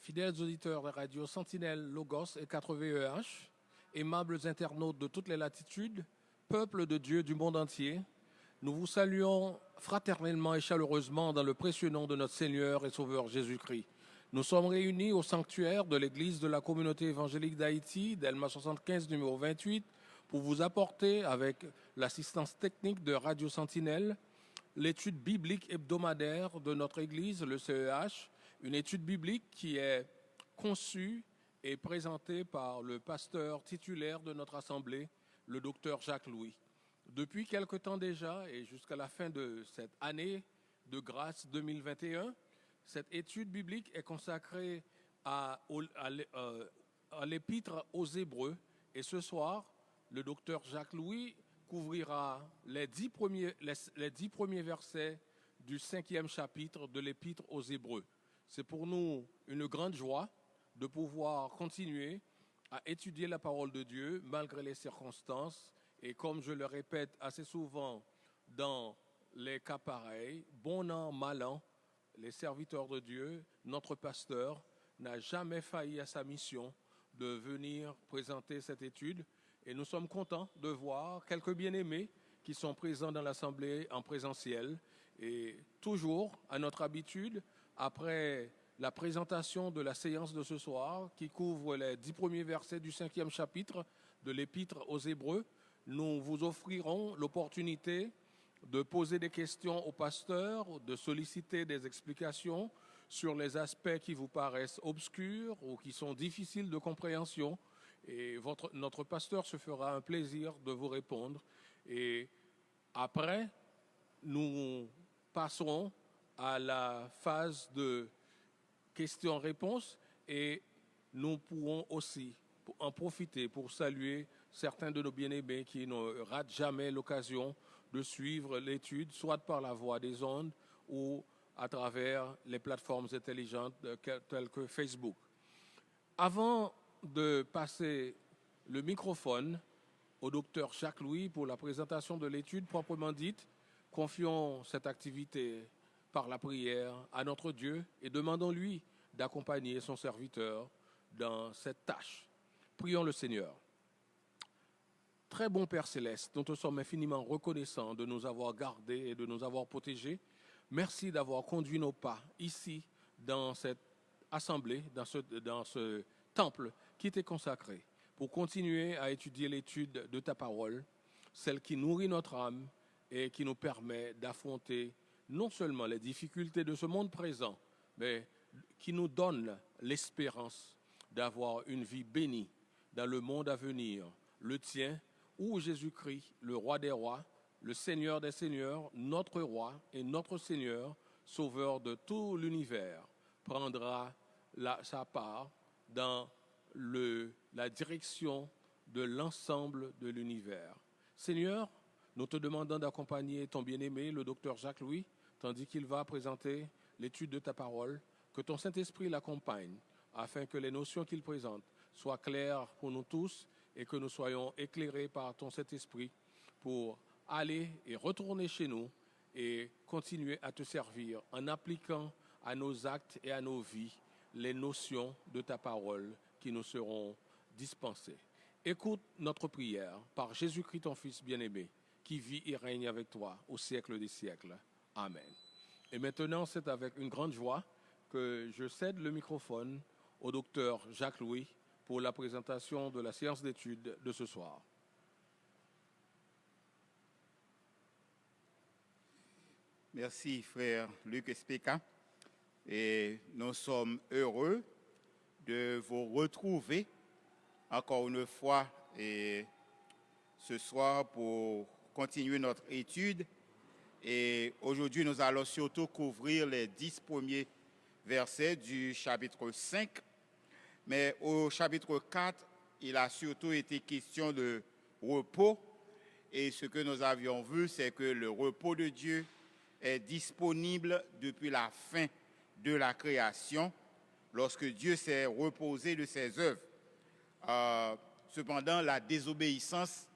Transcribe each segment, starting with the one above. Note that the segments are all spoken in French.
Fidèles auditeurs de Radio Sentinelle, Logos et 4VEH, aimables internautes de toutes les latitudes, peuple de Dieu du monde entier, nous vous saluons fraternellement et chaleureusement dans le précieux nom de notre Seigneur et Sauveur Jésus-Christ. Nous sommes réunis au sanctuaire de l'Église de la communauté évangélique d'Haïti, Delma 75, numéro 28, pour vous apporter, avec l'assistance technique de Radio Sentinelle, l'étude biblique hebdomadaire de notre Église, le CEH, une étude biblique qui est conçue et présentée par le pasteur titulaire de notre Assemblée, le docteur Jacques Louis. Depuis quelque temps déjà, et jusqu'à la fin de cette année de grâce 2021, cette étude biblique est consacrée à l'épître aux Hébreux. Et ce soir, le docteur Jacques Louis couvrira les 10 premiers versets du 5e chapitre de l'épître aux Hébreux. C'est pour nous une grande joie de pouvoir continuer à étudier la parole de Dieu malgré les circonstances. Et comme je le répète assez souvent dans les cas pareils, bon an, mal an, les serviteurs de Dieu, notre pasteur, n'a jamais failli à sa mission de venir présenter cette étude. Et nous sommes contents de voir quelques bien-aimés qui sont présents dans l'Assemblée en présentiel. Et toujours, à notre habitude, après la présentation de la séance de ce soir, qui couvre les 10 premiers versets du 5e chapitre de l'Épître aux Hébreux, nous vous offrirons l'opportunité de poser des questions au pasteur, de solliciter des explications sur les aspects qui vous paraissent obscurs ou qui sont difficiles de compréhension. Et notre pasteur se fera un plaisir de vous répondre. Et après, nous passerons à la phase de questions-réponses et nous pourrons aussi en profiter pour saluer certains de nos bien-aimés qui ne ratent jamais l'occasion de suivre l'étude, soit par la voie des ondes ou à travers les plateformes intelligentes telles que Facebook. Avant de passer le microphone au docteur Jacques Louis pour la présentation de l'étude proprement dite, confions cette activité par la prière à notre Dieu et demandons-lui d'accompagner son serviteur dans cette tâche. Prions le Seigneur. Très bon Père Céleste, nous te sommes infiniment reconnaissants de nous avoir gardés et de nous avoir protégés. Merci d'avoir conduit nos pas ici, dans cette assemblée, dans ce temple qui t'est consacré, pour continuer à étudier l'étude de ta parole, celle qui nourrit notre âme et qui nous permet d'affronter non seulement les difficultés de ce monde présent, mais qui nous donne l'espérance d'avoir une vie bénie dans le monde à venir, le tien, où Jésus-Christ, le roi des rois, le Seigneur des seigneurs, notre roi et notre Seigneur, sauveur de tout l'univers, prendra sa part dans la direction de l'ensemble de l'univers. Seigneur, nous te demandons d'accompagner ton bien-aimé, le docteur Jacques Louis, tandis qu'il va présenter l'étude de ta parole, que ton Saint-Esprit l'accompagne, afin que les notions qu'il présente soient claires pour nous tous et que nous soyons éclairés par ton Saint-Esprit pour aller et retourner chez nous et continuer à te servir en appliquant à nos actes et à nos vies les notions de ta parole qui nous seront dispensées. Écoute notre prière par Jésus-Christ, ton Fils bien-aimé, qui vit et règne avec toi au siècle des siècles. Amen. Et maintenant, c'est avec une grande joie que je cède le microphone au docteur Jacques Louis pour la présentation de la séance d'études de ce soir. Merci, frère Luc Espeka. Et nous sommes heureux de vous retrouver encore une fois et ce soir pour continuer notre étude. Et aujourd'hui, nous allons surtout couvrir les 10 premiers versets du chapitre 5. Mais au chapitre 4, il a surtout été question de repos. Et ce que nous avions vu, c'est que le repos de Dieu est disponible depuis la fin de la création, lorsque Dieu s'est reposé de ses œuvres. Cependant, la désobéissance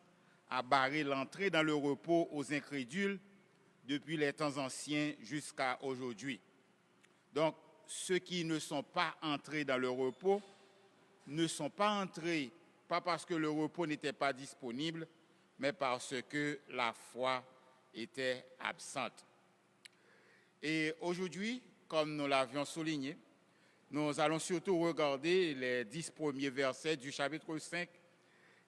a barré l'entrée dans le repos aux incrédules depuis les temps anciens jusqu'à aujourd'hui. Donc, ceux qui ne sont pas entrés dans le repos ne sont pas entrés, pas parce que le repos n'était pas disponible, mais parce que la foi était absente. Et aujourd'hui, comme nous l'avions souligné, nous allons surtout regarder les 10 premiers versets du chapitre 5.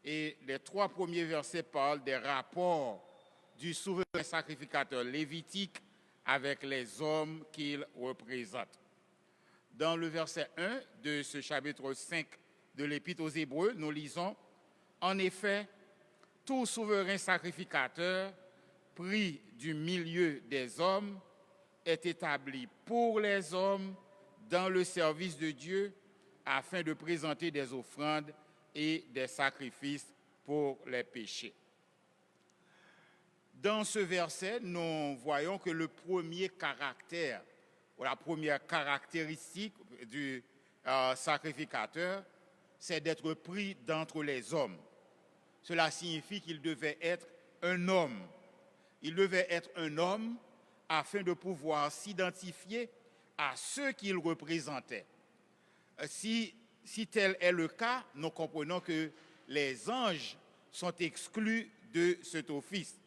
Et les 3 premiers versets parlent des rapports du souverain sacrificateur lévitique avec les hommes qu'il représente. Dans le verset 1 de ce chapitre 5 de l'Épître aux Hébreux, nous lisons « En effet, tout souverain sacrificateur pris du milieu des hommes est établi pour les hommes dans le service de Dieu afin de présenter des offrandes et des sacrifices pour les péchés. » Dans ce verset, nous voyons que le premier caractère, ou la première caractéristique du sacrificateur, c'est d'être pris d'entre les hommes. Cela signifie qu'il devait être un homme. Il devait être un homme afin de pouvoir s'identifier à ceux qu'il représentait. Si tel est le cas, nous comprenons que les anges sont exclus de cet office.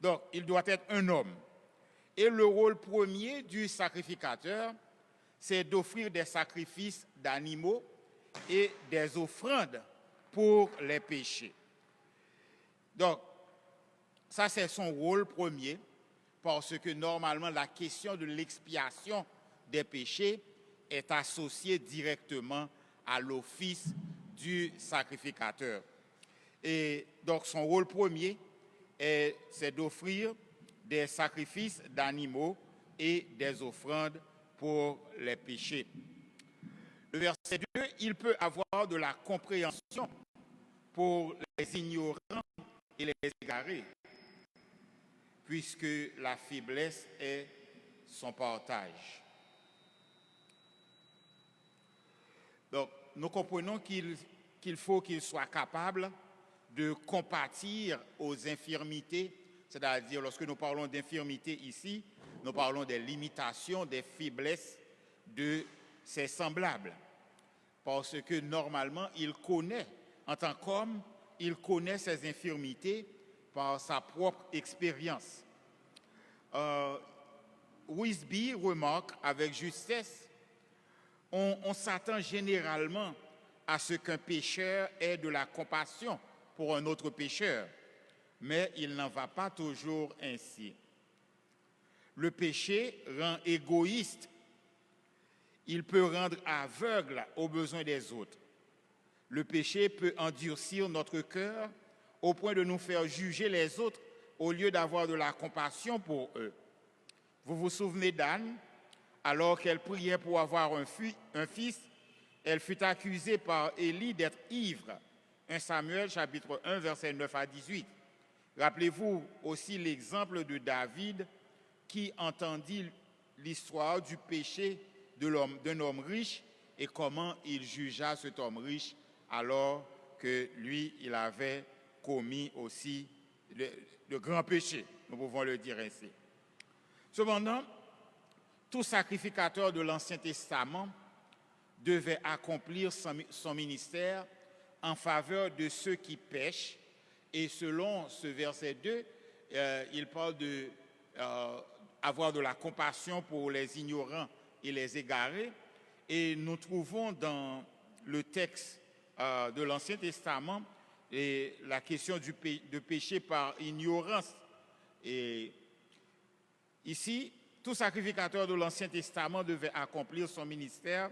Donc, il doit être un homme. Et le rôle premier du sacrificateur, c'est d'offrir des sacrifices d'animaux et des offrandes pour les péchés. Donc, ça c'est son rôle premier, parce que normalement la question de l'expiation des péchés est associée directement à l'office du sacrificateur. Et donc son rôle premier, c'est d'offrir des sacrifices d'animaux et des offrandes pour les péchés. Le verset 2, il peut avoir de la compréhension pour les ignorants et les égarés, puisque la faiblesse est son partage. Donc, nous comprenons qu'il faut qu'il soit capable de compatir aux infirmités, c'est-à-dire lorsque nous parlons d'infirmité ici, nous parlons des limitations, des faiblesses de ses semblables. Parce que normalement, il connaît, en tant qu'homme, il connaît ses infirmités par sa propre expérience. Wisby remarque avec justesse, on s'attend généralement à ce qu'un pécheur ait de la compassion pour un autre pécheur, mais il n'en va pas toujours ainsi. Le péché rend égoïste, il peut rendre aveugle aux besoins des autres. Le péché peut endurcir notre cœur au point de nous faire juger les autres au lieu d'avoir de la compassion pour eux. Vous vous souvenez d'Anne, alors qu'elle priait pour avoir un fils, elle fut accusée par Élie d'être ivre. 1 Samuel chapitre 1 versets 9 à 18. Rappelez-vous aussi l'exemple de David qui entendit l'histoire du péché d'un homme riche et comment il jugea cet homme riche alors que lui, il avait commis aussi de grands péchés, nous pouvons le dire ainsi. Cependant, tout sacrificateur de l'Ancien Testament devait accomplir son ministère en faveur de ceux qui pêchent. Et selon ce verset 2, il parle d'avoir de la compassion pour les ignorants et les égarés. Et nous trouvons dans le texte de l'Ancien Testament la question de péché par ignorance. Et ici, tout sacrificateur de l'Ancien Testament devait accomplir son ministère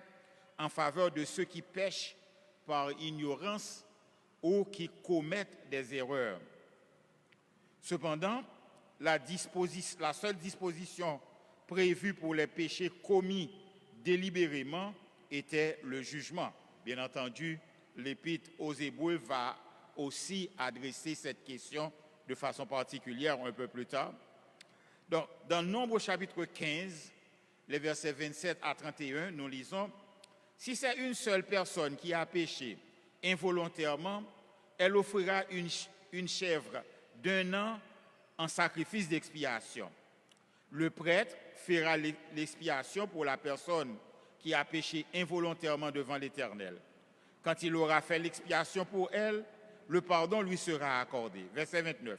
en faveur de ceux qui pêchent par ignorance ou qui commettent des erreurs. Cependant, la seule disposition prévue pour les péchés commis délibérément était le jugement. Bien entendu, l'Épître aux Hébreux va aussi adresser cette question de façon particulière un peu plus tard. Donc, dans Nombre chapitre 15, les versets 27 à 31, nous lisons « Si c'est une seule personne qui a péché involontairement, elle offrira une chèvre d'1 an en sacrifice d'expiation. Le prêtre fera l'expiation pour la personne qui a péché involontairement devant l'Éternel. Quand il aura fait l'expiation pour elle, le pardon lui sera accordé. Verset 29.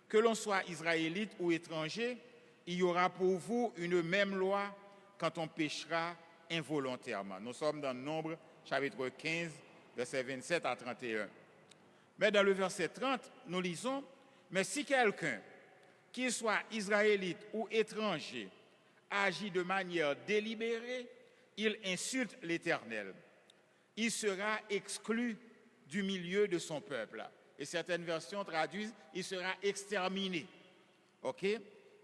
Que l'on soit israélite ou étranger, il y aura pour vous une même loi quand on péchera involontairement. Nous sommes dans Nombre, chapitre 15, versets 27 à 31. Mais dans le verset 30, nous lisons, « Mais si quelqu'un, qu'il soit israélite ou étranger, agit de manière délibérée, il insulte l'Éternel. Il sera exclu du milieu de son peuple. » Et certaines versions traduisent, il sera exterminé. OK?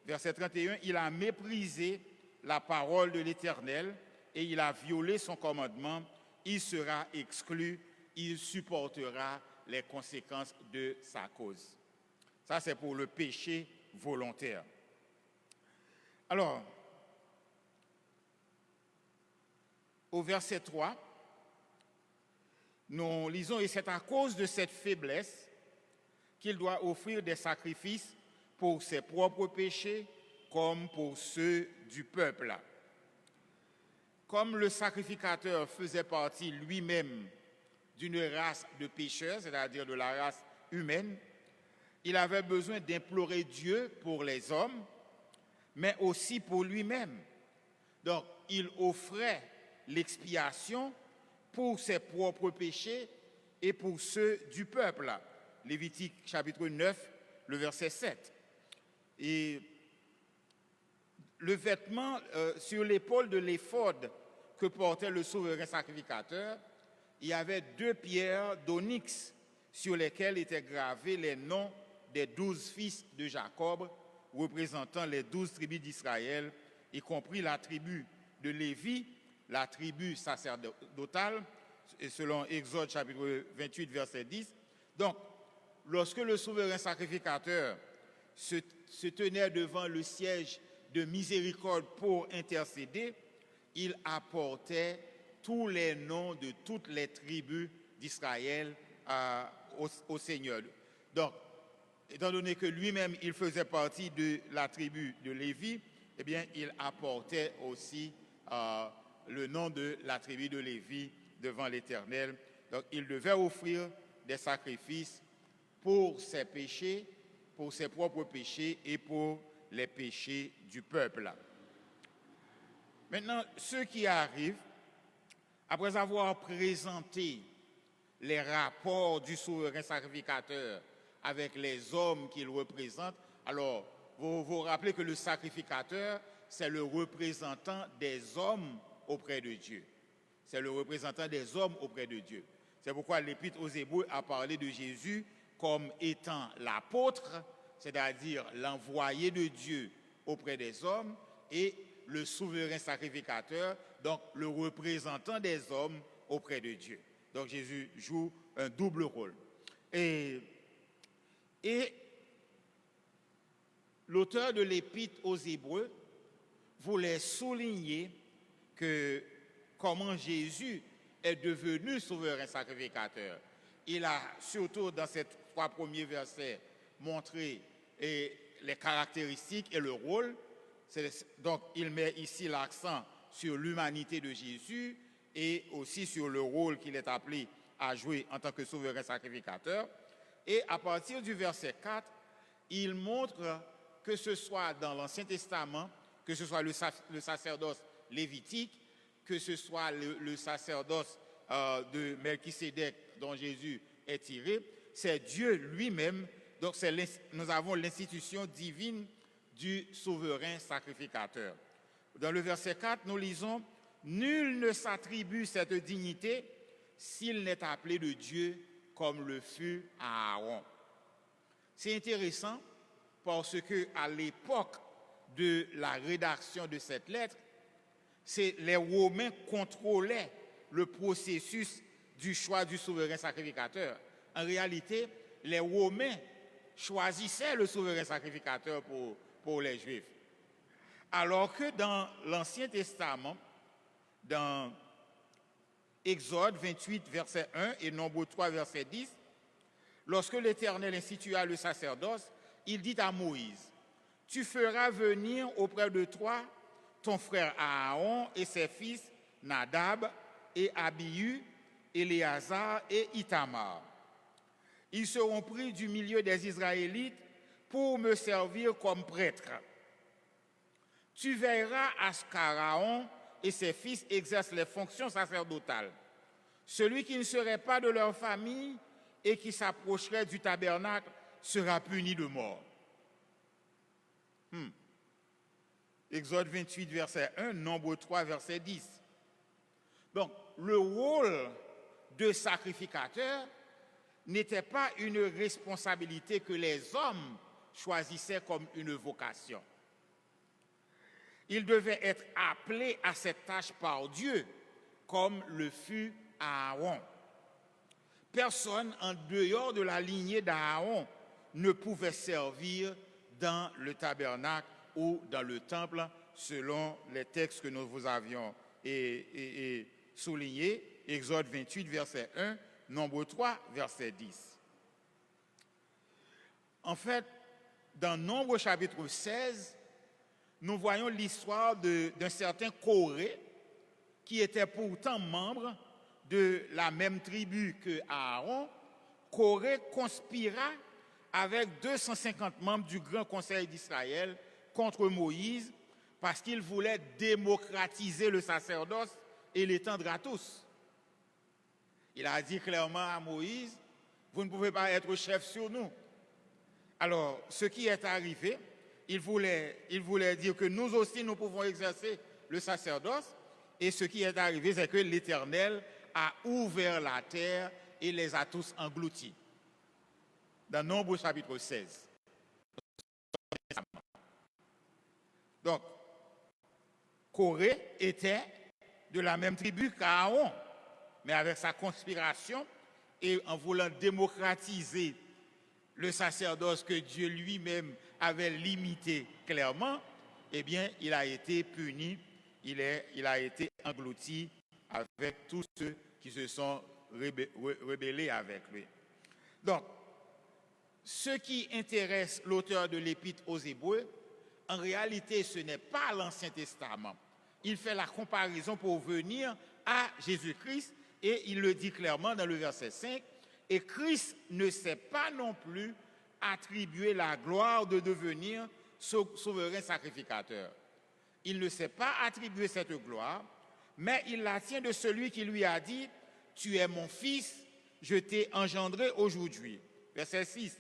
Verset 31, il a méprisé la parole de l'Éternel et il a violé son commandement. Il sera exclu, il supportera les conséquences de sa cause. Ça, c'est pour le péché volontaire. Alors, au verset 3, nous lisons, « Et c'est à cause de cette faiblesse qu'il doit offrir des sacrifices pour ses propres péchés comme pour ceux du peuple. » Comme le sacrificateur faisait partie lui-même d'une race de pécheurs, c'est-à-dire de la race humaine, il avait besoin d'implorer Dieu pour les hommes, mais aussi pour lui-même. Donc, il offrait l'expiation pour ses propres péchés et pour ceux du peuple. Lévitique chapitre 9, le verset 7. Et le vêtement sur l'épaule de l'éphod que portait le souverain sacrificateur, il y avait 2 pierres d'onyx sur lesquelles étaient gravés les noms des 12 fils de Jacob, représentant les 12 tribus d'Israël, y compris la tribu de Lévi, la tribu sacerdotale, et selon Exode chapitre 28, verset 10. Donc, lorsque le souverain sacrificateur se tenait devant le siège de miséricorde pour intercéder, il apportait tous les noms de toutes les tribus d'Israël au Seigneur. Donc, étant donné que lui-même, il faisait partie de la tribu de Lévi, eh bien, il apportait aussi le nom de la tribu de Lévi devant l'Éternel. Donc, il devait offrir des sacrifices pour ses péchés, pour ses propres péchés et pour les péchés du peuple. Maintenant, ceux qui arrivent, après avoir présenté les rapports du souverain sacrificateur avec les hommes qu'il représente, alors vous vous rappelez que le sacrificateur, c'est le représentant des hommes auprès de Dieu. C'est le représentant des hommes auprès de Dieu. C'est pourquoi l'Épître aux Hébreux a parlé de Jésus comme étant l'apôtre, c'est-à-dire l'envoyé de Dieu auprès des hommes, et le souverain sacrificateur, donc le représentant des hommes auprès de Dieu. Donc Jésus joue un double rôle. Et l'auteur de l'Épître aux Hébreux voulait souligner que comment Jésus est devenu souverain sacrificateur. Il a surtout dans ces 3 premiers versets montré les caractéristiques et le rôle. Donc il met ici l'accent sur l'humanité de Jésus et aussi sur le rôle qu'il est appelé à jouer en tant que souverain sacrificateur. Et à partir du verset 4, il montre que ce soit dans l'Ancien Testament, que ce soit le sacerdoce lévitique, que ce soit le sacerdoce de Melchisédek dont Jésus est tiré, c'est Dieu lui-même. Donc nous avons l'institution divine du souverain sacrificateur. Dans le verset 4, nous lisons « Nul ne s'attribue cette dignité s'il n'est appelé de Dieu comme le fut Aaron. » C'est intéressant parce qu'à l'époque de la rédaction de cette lettre, les Romains contrôlaient le processus du choix du souverain sacrificateur. En réalité, les Romains choisissaient le souverain sacrificateur pour les Juifs. Alors que dans l'Ancien Testament, dans Exode 28, verset 1 et Nombre 3, verset 10, lorsque l'Éternel institua le sacerdoce, il dit à Moïse, « Tu feras venir auprès de toi ton frère Aaron et ses fils Nadab et Abihu, Éléazar et Ithamar. Ils seront pris du milieu des Israélites pour me servir comme prêtres. Tu veilleras à ce qu'Aaron et ses fils exercent les fonctions sacerdotales. Celui qui ne serait pas de leur famille et qui s'approcherait du tabernacle sera puni de mort. Exode 28, verset 1, Nombre 3, verset 10. Donc, le rôle de sacrificateur n'était pas une responsabilité que les hommes choisissaient comme une vocation. Ils devaient être appelés à cette tâche par Dieu, comme le fut Aaron. Personne en dehors de la lignée d'Aaron ne pouvait servir dans le tabernacle ou dans le temple, selon les textes que nous vous avions soulignés. Exode 28, verset 1, Nombre 3, verset 10. En fait, dans Nombre chapitre 16, nous voyons l'histoire d'un certain Coré qui était pourtant membre de la même tribu que Aaron. Coré conspira avec 250 membres du Grand Conseil d'Israël contre Moïse parce qu'il voulait démocratiser le sacerdoce et l'étendre à tous. Il a dit clairement à Moïse, vous ne pouvez pas être chef sur nous. Alors, ce qui est arrivé, il voulait dire que nous aussi, nous pouvons exercer le sacerdoce. Et ce qui est arrivé, c'est que l'Éternel a ouvert la terre et les a tous engloutis. Dans Nombre chapitre 16. Donc, Coré était de la même tribu qu'Aaron, mais avec sa conspiration et en voulant démocratiser le sacerdoce que Dieu lui-même avait limité clairement, eh bien, il a été puni, il a été englouti avec tous ceux qui se sont rebellés avec lui. Donc, ce qui intéresse l'auteur de l'Épître aux Hébreux, en réalité, ce n'est pas l'Ancien Testament. Il fait la comparaison pour venir à Jésus-Christ et il le dit clairement dans le verset 5. Et Christ ne s'est pas non plus attribué la gloire de devenir souverain sacrificateur. Il ne s'est pas attribué cette gloire, mais il la tient de celui qui lui a dit « Tu es mon fils, je t'ai engendré aujourd'hui ». Verset 6.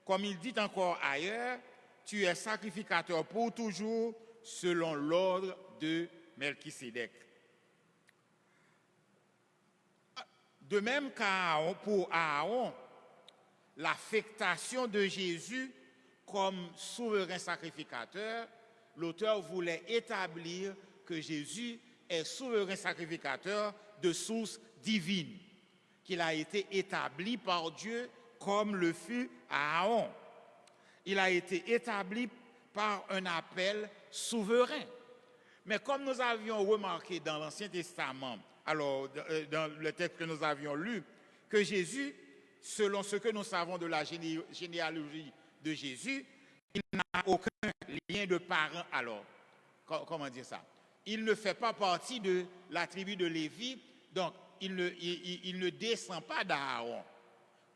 Comme il dit encore ailleurs, « Tu es sacrificateur pour toujours selon l'ordre de Melchisédek ». De même pour Aaron, l'affectation de Jésus comme souverain sacrificateur, l'auteur voulait établir que Jésus est souverain sacrificateur de source divine, qu'il a été établi par Dieu comme le fut Aaron. Il a été établi par un appel souverain. Mais comme nous avions remarqué dans l'Ancien Testament, alors dans le texte que nous avions lu, que Jésus, selon ce que nous savons de la généalogie de Jésus, il n'a aucun lien de parent alors. Comment dire ça? Il ne fait pas partie de la tribu de Lévi, donc il ne descend pas d'Aaron.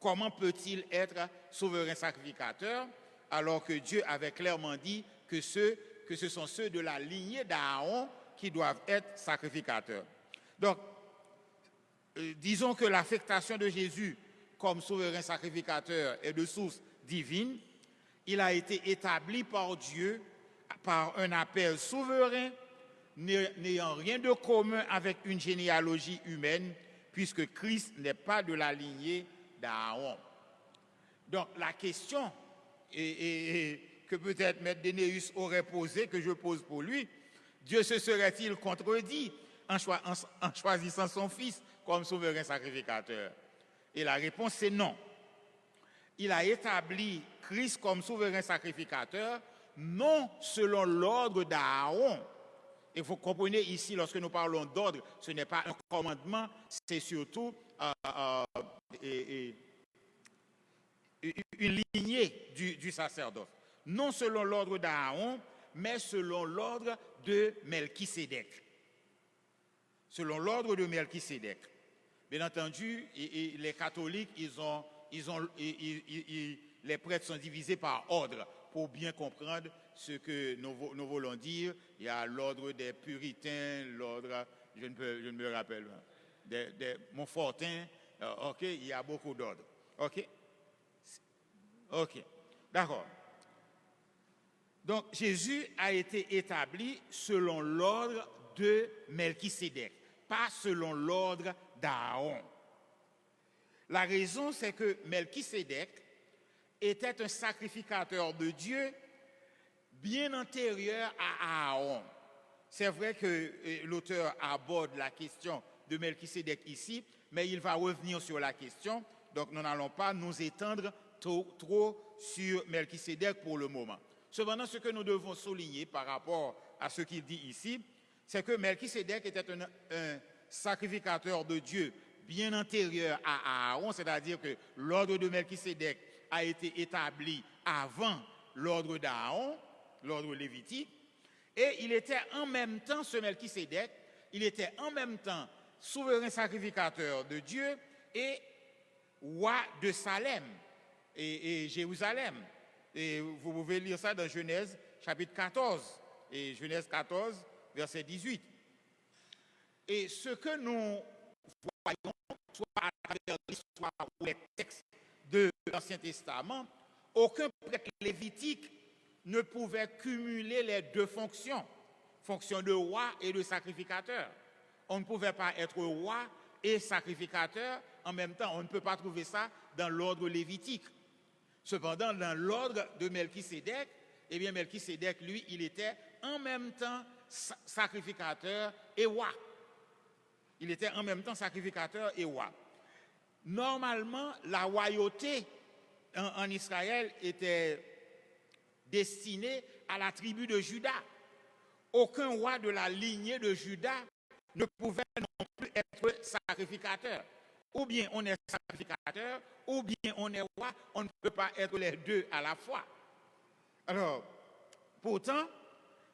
Comment peut-il être souverain sacrificateur alors que Dieu avait clairement dit que ce sont ceux de la lignée d'Aaron qui doivent être sacrificateurs? Donc, disons que l'affectation de Jésus comme souverain sacrificateur est de source divine. Il a été établi par Dieu par un appel souverain, n'ayant rien de commun avec une généalogie humaine, puisque Christ n'est pas de la lignée d'Aaron. Donc, la question que peut-être Maître Dénéus aurait posée, que je pose pour lui, Dieu se serait-il contredit en choisissant son fils comme souverain sacrificateur? Et la réponse c'est non. Il a établi Christ comme souverain sacrificateur, non selon l'ordre d'Aaron. Et vous comprenez ici, lorsque nous parlons d'ordre, ce n'est pas un commandement, c'est surtout une lignée du sacerdoce. Non selon l'ordre d'Aaron, mais selon l'ordre de Melchisédek. Selon l'ordre de Melchisédek. Bien entendu, les catholiques, les prêtres sont divisés par ordre. Pour bien comprendre ce que nous voulons dire, il y a l'ordre des puritains, l'ordre, je ne me rappelle pas, des Montfortins, ok, il y a beaucoup d'ordres. Ok, d'accord. Donc Jésus a été établi selon l'ordre de Melchisédek, pas selon l'ordre d'Aaron. La raison, c'est que Melchisédek était un sacrificateur de Dieu bien antérieur à Aaron. C'est vrai que l'auteur aborde la question de Melchisédek ici, mais il va revenir sur la question, donc nous n'allons pas nous étendre trop sur Melchisédek pour le moment. Cependant, ce que nous devons souligner par rapport à ce qu'il dit ici, c'est que Melchisédek était un sacrificateur de Dieu bien antérieur à Aaron, c'est-à-dire que l'ordre de Melchisédek a été établi avant l'ordre d'Aaron, l'ordre lévitique, et il était en même temps, ce Melchisédek, il était en même temps souverain sacrificateur de Dieu et roi de Salem et Jérusalem. Et vous pouvez lire ça dans Genèse chapitre 14, et Genèse 14, verset 18. Et ce que nous voyons, soit à travers l'histoire ou les textes de l'Ancien Testament, aucun prêtre lévitique ne pouvait cumuler les deux fonctions, fonction de roi et de sacrificateur. On ne pouvait pas être roi et sacrificateur en même temps. On ne peut pas trouver ça dans l'ordre lévitique. Cependant, dans l'ordre de Melchisédek, eh bien Melchisédek, lui, il était en même temps sacrificateur et roi. Il était en même temps sacrificateur et roi. Normalement, la royauté en Israël était destinée à la tribu de Juda. Aucun roi de la lignée de Juda ne pouvait non plus être sacrificateur. Ou bien on est sacrificateur, ou bien on est roi, on ne peut pas être les deux à la fois. Alors, pourtant,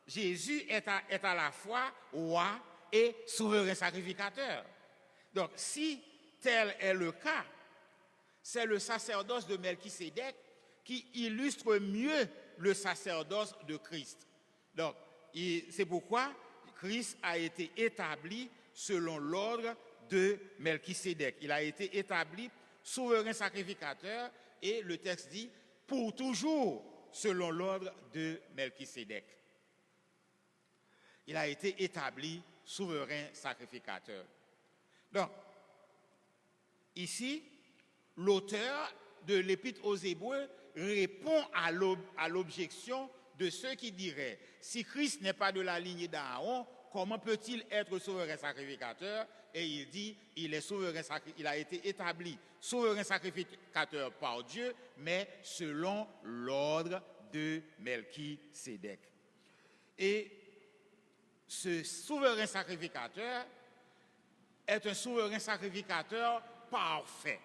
Jésus est à la fois roi et souverain sacrificateur. Donc, si tel est le cas, c'est le sacerdoce de Melchisédek qui illustre mieux le sacerdoce de Christ. Donc, c'est pourquoi Christ a été établi selon l'ordre de Melchisédek. Il a été établi souverain sacrificateur et le texte dit pour toujours selon l'ordre de Melchisédek. Il a été établi souverain sacrificateur. Donc, ici, l'auteur de l'Épître aux Hébreux répond à l'objection de ceux qui diraient si Christ n'est pas de la lignée d'Aaron, comment peut-il être souverain sacrificateur? Et il dit il a été établi souverain sacrificateur par Dieu, mais selon l'ordre de Melchisédek. Et ce souverain sacrificateur est un souverain sacrificateur parfait.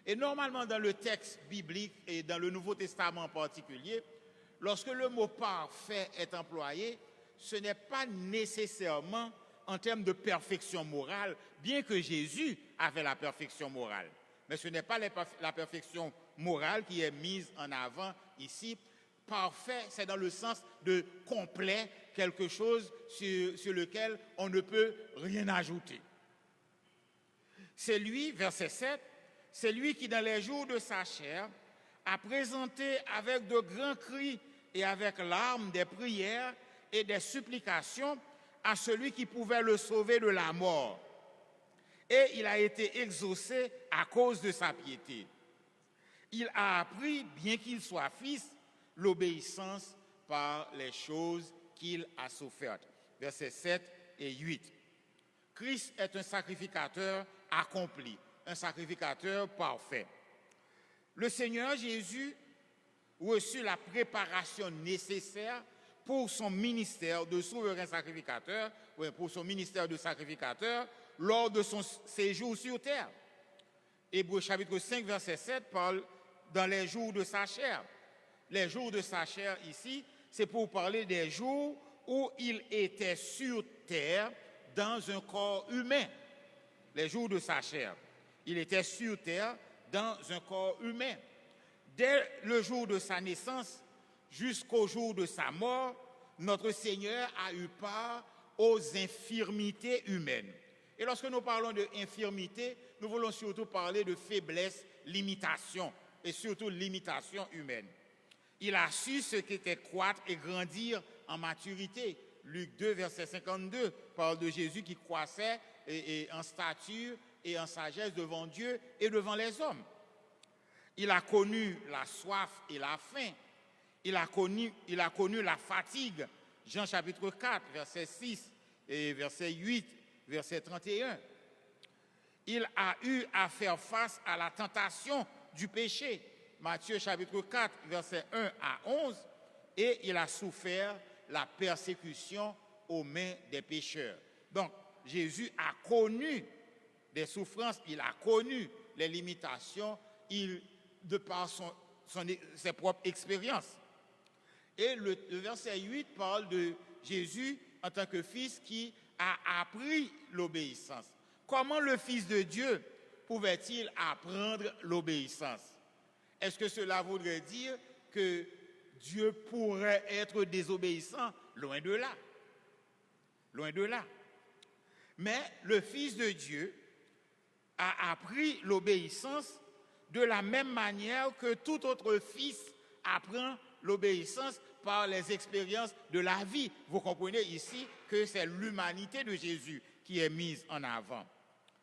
Et normalement, dans le texte biblique et dans le Nouveau Testament en particulier, lorsque le mot parfait est employé, ce n'est pas nécessairement en termes de perfection morale, bien que Jésus avait la perfection morale. Mais ce n'est pas la perfection morale qui est mise en avant ici. Parfait, c'est dans le sens de complet, quelque chose sur lequel on ne peut rien ajouter. C'est lui, verset 7, c'est lui qui, dans les jours de sa chair, a présenté avec de grands cris et avec larmes des prières et des supplications à celui qui pouvait le sauver de la mort. Et il a été exaucé à cause de sa piété. Il a appris, bien qu'il soit fils, l'obéissance par les choses qu'il a souffertes. Versets 7 et 8. Christ est un sacrificateur accompli, un sacrificateur parfait. Le Seigneur Jésus reçut la préparation nécessaire pour son ministère de souverain sacrificateur, pour son ministère de sacrificateur, lors de son séjour sur terre. Hébreux chapitre 5, verset 7 parle dans les jours de sa chair. Les jours de sa chair ici, c'est pour parler des jours où il était sur terre dans un corps humain. Les jours de sa chair. Il était sur terre dans un corps humain. Dès le jour de sa naissance jusqu'au jour de sa mort, notre Seigneur a eu part aux infirmités humaines. Et lorsque nous parlons d'infirmité, nous voulons surtout parler de faiblesse, limitation, et surtout limitation humaine. Il a su ce qu'était croître et grandir en maturité. Luc 2, verset 52, parle de Jésus qui croissait et en stature et en sagesse devant Dieu et devant les hommes. Il a connu la soif et la faim. Il a connu la fatigue. Jean chapitre 4, verset 6 et verset 8, verset 31. Il a eu à faire face à la tentation du péché. Matthieu chapitre 4, verset 1 à 11. Et il a souffert la persécution aux mains des pécheurs. Donc, Jésus a connu des souffrances, il a connu les limitations, de par ses propres expériences. Et le verset 8 parle de Jésus en tant que fils qui a appris l'obéissance. Comment le Fils de Dieu pouvait-il apprendre l'obéissance? Est-ce que cela voudrait dire que Dieu pourrait être désobéissant? Loin de là. Loin de là. Mais le Fils de Dieu a appris l'obéissance de la même manière que tout autre fils apprend l'obéissance par les expériences de la vie. Vous comprenez ici que c'est l'humanité de Jésus qui est mise en avant.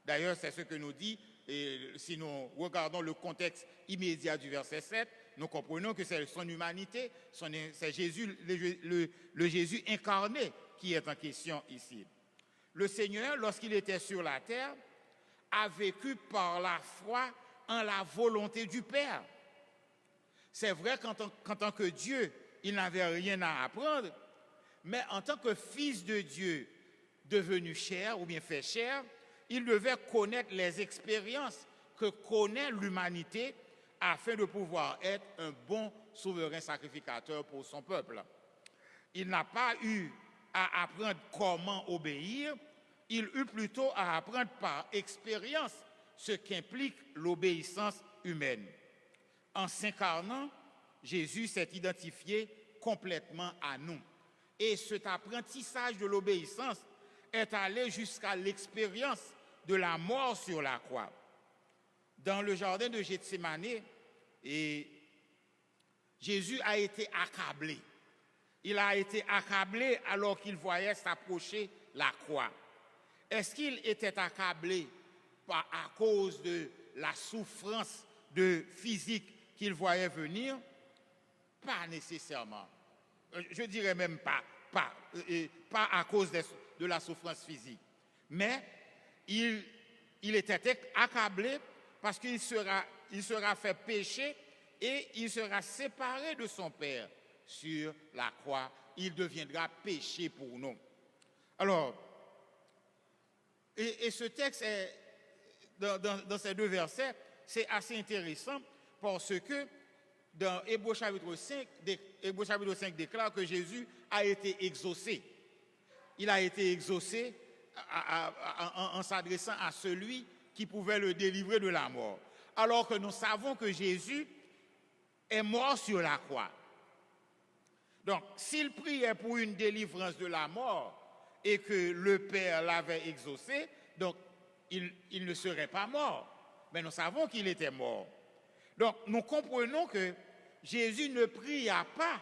D'ailleurs, c'est ce que nous dit, et si nous regardons le contexte immédiat du verset 7, nous comprenons que c'est son humanité, c'est Jésus, le Jésus incarné qui est en question ici. Le Seigneur, lorsqu'il était sur la terre, a vécu par la foi en la volonté du Père. C'est vrai qu'en tant que Dieu, il n'avait rien à apprendre, mais en tant que Fils de Dieu devenu chair ou bien fait chair, il devait connaître les expériences que connaît l'humanité afin de pouvoir être un bon souverain sacrificateur pour son peuple. Il n'a pas eu à apprendre comment obéir, il eut plutôt à apprendre par expérience ce qu'implique l'obéissance humaine. En s'incarnant, Jésus s'est identifié complètement à nous. Et cet apprentissage de l'obéissance est allé jusqu'à l'expérience de la mort sur la croix. Dans le jardin de Gethsémane, Jésus a été accablé. Il a été accablé alors qu'il voyait s'approcher la croix. Est-ce qu'il était accablé à cause de la souffrance physique qu'il voyait venir? Pas nécessairement. Je dirais même pas à cause de la souffrance physique. Mais il était accablé parce qu'il sera fait pécher et il sera séparé de son Père sur la croix. Il deviendra péché pour nous. Alors, et ce texte, dans ces deux versets, c'est assez intéressant parce que dans Hébreux chapitre 5 déclare que Jésus a été exaucé. Il a été exaucé en s'adressant à celui qui pouvait le délivrer de la mort. Alors que nous savons que Jésus est mort sur la croix. Donc, s'il priait pour une délivrance de la mort et que le Père l'avait exaucé, donc il ne serait pas mort. Mais nous savons qu'il était mort. Donc, nous comprenons que Jésus ne pria pas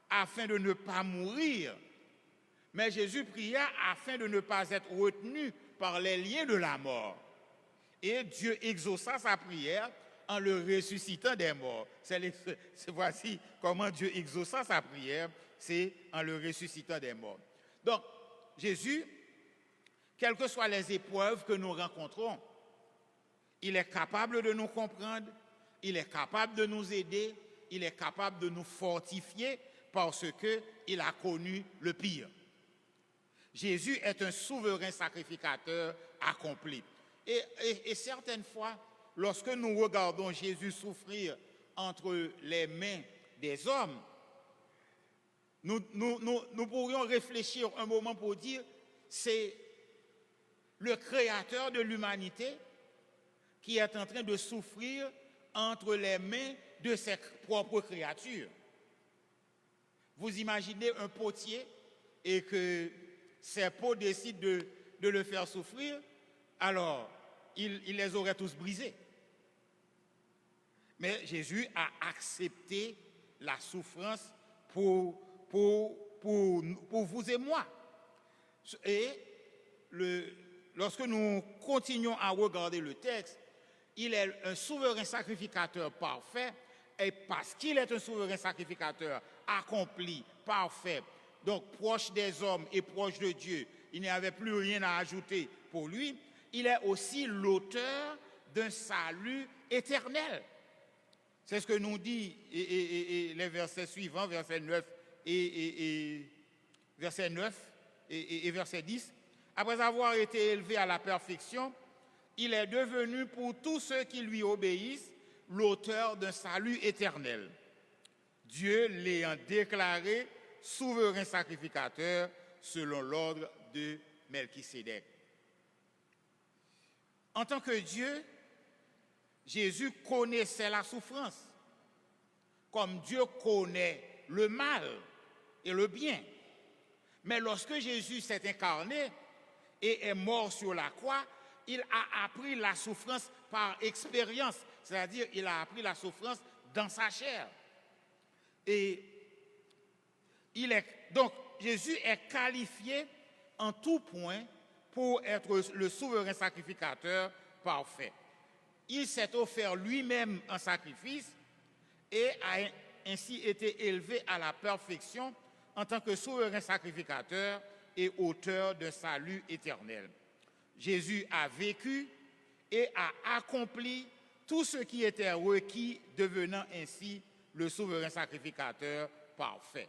afin de ne pas mourir, mais Jésus pria afin de ne pas être retenu par les liens de la mort. Et Dieu exauça sa prière en le ressuscitant des morts. Voici comment Dieu exauça sa prière, c'est en le ressuscitant des morts. Donc, Jésus, quelles que soient les épreuves que nous rencontrons, il est capable de nous comprendre, il est capable de nous aider, il est capable de nous fortifier parce qu'il a connu le pire. Jésus est un souverain sacrificateur accompli. Et certaines fois, lorsque nous regardons Jésus souffrir entre les mains des hommes, nous pourrions réfléchir un moment pour dire c'est le créateur de l'humanité qui est en train de souffrir entre les mains de ses propres créatures. Vous imaginez un potier et que ses pots décident de le faire souffrir, alors il les aurait tous brisés. Mais Jésus a accepté la souffrance pour vous et moi. Et lorsque nous continuons à regarder le texte, il est un souverain sacrificateur parfait, et parce qu'il est un souverain sacrificateur accompli, parfait, donc proche des hommes et proche de Dieu, il n'y avait plus rien à ajouter pour lui, il est aussi l'auteur d'un salut éternel. C'est ce que nous dit et les versets suivants, verset 9 verset 9 et verset 10. Après avoir été élevé à la perfection, il est devenu pour tous ceux qui lui obéissent l'auteur d'un salut éternel. Dieu l'ayant déclaré souverain sacrificateur selon l'ordre de Melchisédek. En tant que Dieu, Jésus connaissait la souffrance, comme Dieu connaît le mal et le bien. Mais lorsque Jésus s'est incarné et est mort sur la croix, il a appris la souffrance par expérience, c'est-à-dire il a appris la souffrance dans sa chair. Et donc Jésus est qualifié en tout point pour être le souverain sacrificateur parfait. Il s'est offert lui-même en sacrifice et a ainsi été élevé à la perfection en tant que souverain sacrificateur et auteur d'un salut éternel. Jésus a vécu et a accompli tout ce qui était requis, devenant ainsi le souverain sacrificateur parfait.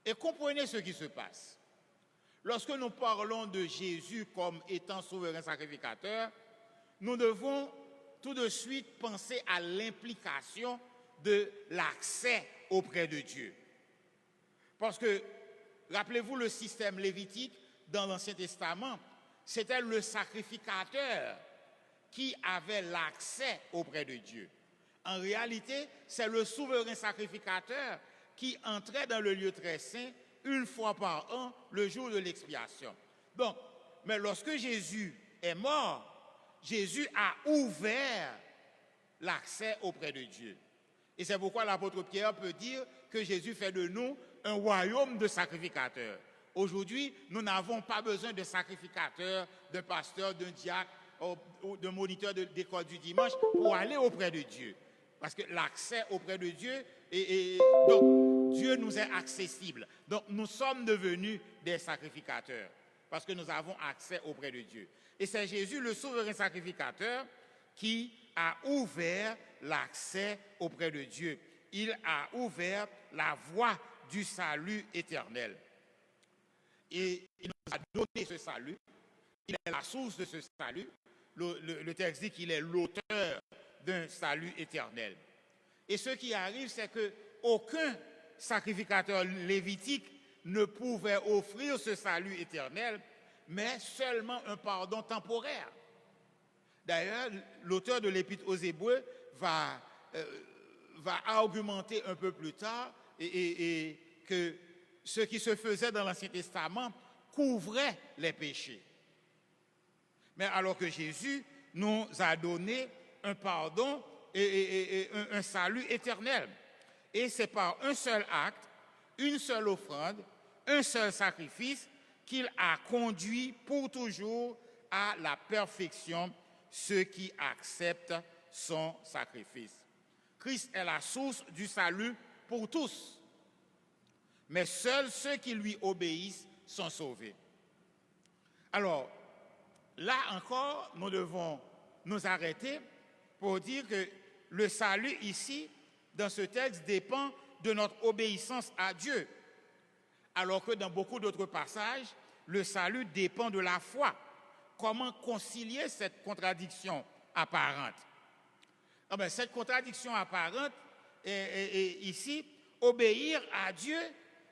Et comprenez ce qui se passe. Lorsque nous parlons de Jésus comme étant souverain sacrificateur, nous devons tout de suite penser à l'implication de l'accès auprès de Dieu. Parce que, rappelez-vous le système lévitique dans l'Ancien Testament, c'était le sacrificateur qui avait l'accès auprès de Dieu. En réalité, c'est le souverain sacrificateur qui entrait dans le lieu très saint une fois par an, le jour de l'expiation. Donc, mais lorsque Jésus est mort, Jésus a ouvert l'accès auprès de Dieu. Et c'est pourquoi l'apôtre Pierre peut dire que Jésus fait de nous un royaume de sacrificateurs. Aujourd'hui, nous n'avons pas besoin de sacrificateurs, de pasteurs, d'un diacre ou de moniteurs d'école du dimanche pour aller auprès de Dieu. Parce que l'accès auprès de Dieu, donc Dieu nous est accessible. Donc nous sommes devenus des sacrificateurs parce que nous avons accès auprès de Dieu. Et c'est Jésus, le souverain sacrificateur, qui a ouvert l'accès auprès de Dieu. Il a ouvert la voie du salut éternel. Et il nous a donné ce salut. Il est la source de ce salut. Le texte dit qu'il est l'auteur d'un salut éternel. Et ce qui arrive, c'est qu'aucun sacrificateur lévitique ne pouvait offrir ce salut éternel, mais seulement un pardon temporaire. D'ailleurs, l'auteur de l'Épître aux Hébreux va argumenter un peu plus tard et que ce qui se faisait dans l'Ancien Testament couvrait les péchés. Mais alors que Jésus nous a donné un pardon et un salut éternel. Et c'est par un seul acte, une seule offrande, un seul sacrifice qu'il a conduit pour toujours à la perfection ceux qui acceptent son sacrifice. Christ est la source du salut pour tous, mais seuls ceux qui lui obéissent sont sauvés. Alors, là encore, nous devons nous arrêter pour dire que le salut ici, dans ce texte, dépend de notre obéissance à Dieu, alors que dans beaucoup d'autres passages, le salut dépend de la foi. Comment concilier cette contradiction apparente? Cette contradiction apparente est ici, obéir à Dieu